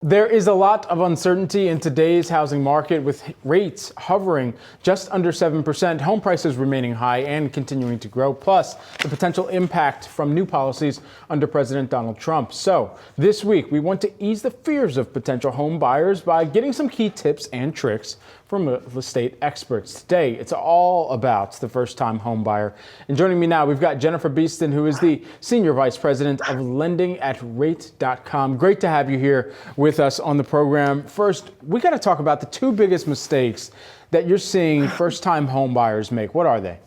There is a lot of uncertainty in today's housing market, with rates hovering just under 7%, home prices remaining high and continuing to grow, plus the potential impact from new policies under President Donald Trump. So this week, we want to ease the fears of potential home buyers by getting some key tips and tricks from real estate experts. Today, it's all about the first-time home buyer. And joining me now, we've got Jennifer Beeston, who is the Senior Vice President of Lending at Rate.com. Great to have you here with us on the program. First, we got to talk about the two biggest mistakes that you're seeing first-time home buyers make. What are they?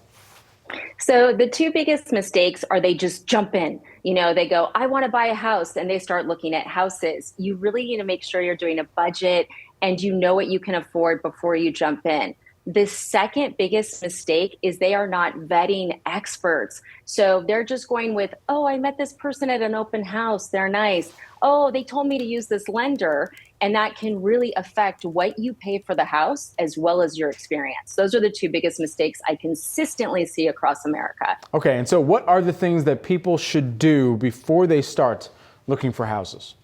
So the two biggest mistakes are they just jump in. They go, I want to buy a house, and they start looking at houses. You really need to make sure you're doing a budget and you know what you can afford before you jump in. The second biggest mistake is they are not vetting experts. So they're just going with, oh, I met this person at an open house. They're nice. Oh, they told me to use this lender. And that can really affect what you pay for the house as well as your experience. Those are the two biggest mistakes I consistently see across America. Okay, and so what are the things that people should do before they start looking for houses?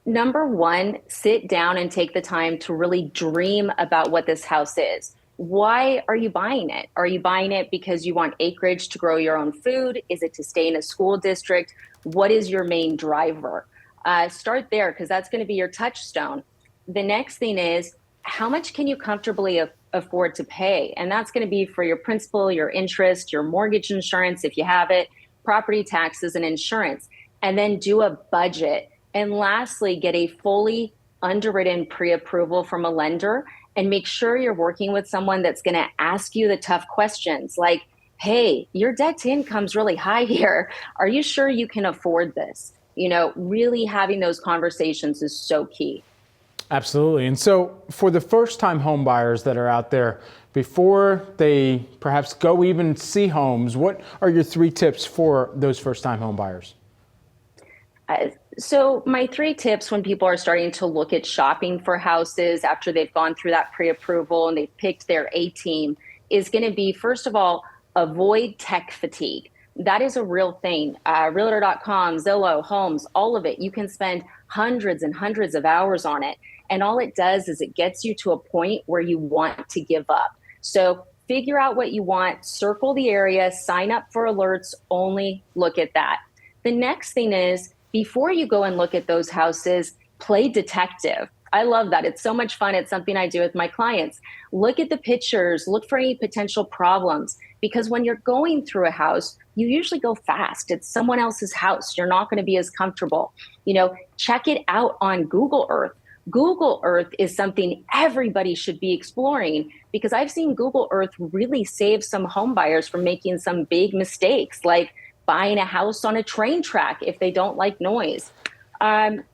Number one, sit down and take the time to really dream about what this house is. Why are you buying it? Are you buying it because you want acreage to grow your own food? Is it to stay in a school district? What is your main driver? Start there, because that's going to be your touchstone. The next thing is, how much can you comfortably afford to pay? And that's going to be for your principal, your interest, your mortgage insurance, if you have it, property taxes and insurance. And then do a budget. And lastly, get a fully underwritten pre-approval from a lender, and make sure you're working with someone that's going to ask you the tough questions like, hey, your debt to income's really high here. Are you sure you can afford this? Really having those conversations is so key. Absolutely. And so for the first-time home buyers that are out there, before they perhaps go even see homes, what are your three tips for those first-time home buyers? So my three tips when people are starting to look at shopping for houses after they've gone through that pre-approval and they've picked their A team is going to be, first of all, avoid tech fatigue. That is a real thing. Realtor.com, Zillow, Homes, all of it. You can spend hundreds and hundreds of hours on it. And all it does is it gets you to a point where you want to give up. So figure out what you want, circle the area, sign up for alerts, only look at that. The next thing is, before you go and look at those houses, play detective. I love that. It's so much fun. It's something I do with my clients. Look at the pictures, look for any potential problems, because when you're going through a house, you usually go fast. It's someone else's house. You're not going to be as comfortable. Check it out on Google Earth. Google Earth is something everybody should be exploring, because I've seen Google Earth really save some home buyers from making some big mistakes, like buying a house on a train track if they don't like noise. And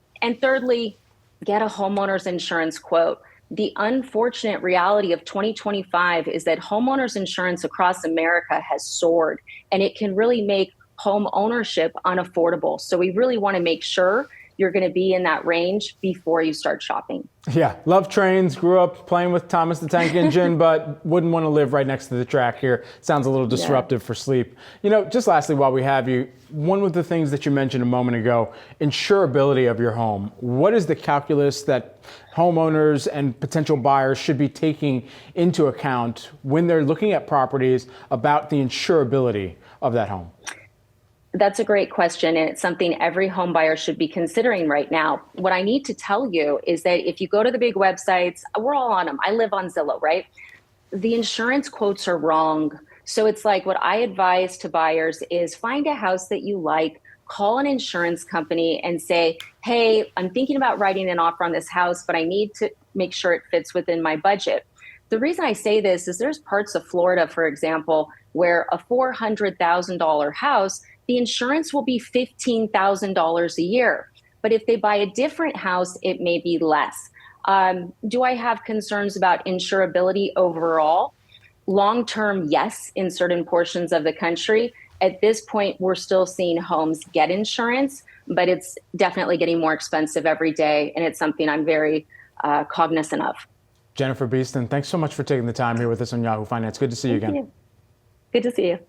thirdly, get a homeowner's insurance quote. The unfortunate reality of 2025 is that homeowners insurance across America has soared, and it can really make home ownership unaffordable. So we really want to make sure you're going to be in that range before you start shopping. Yeah, love trains, grew up playing with Thomas the Tank Engine, but wouldn't want to live right next to the track here. Sounds a little disruptive for sleep. Just lastly, while we have you, one of the things that you mentioned a moment ago, insurability of your home. What is the calculus that homeowners and potential buyers should be taking into account when they're looking at properties about the insurability of that home? That's a great question, and it's something every home buyer should be considering right now. What I need to tell you is that if you go to the big websites, we're all on them. I live on Zillow, right? The insurance quotes are wrong. So it's like, what I advise to buyers is find a house that you like, call an insurance company and say, hey, I'm thinking about writing an offer on this house, but I need to make sure it fits within my budget. The reason I say this is there's parts of Florida, for example, where a $400,000 house, the insurance will be $15,000 a year. But if they buy a different house, it may be less. Do I have concerns about insurability overall? Long-term, yes, in certain portions of the country. At this point, we're still seeing homes get insurance, but it's definitely getting more expensive every day. And it's something I'm very cognizant of. Jennifer Beeston, thanks so much for taking the time here with us on Yahoo Finance. Good to see you again. Good to see you.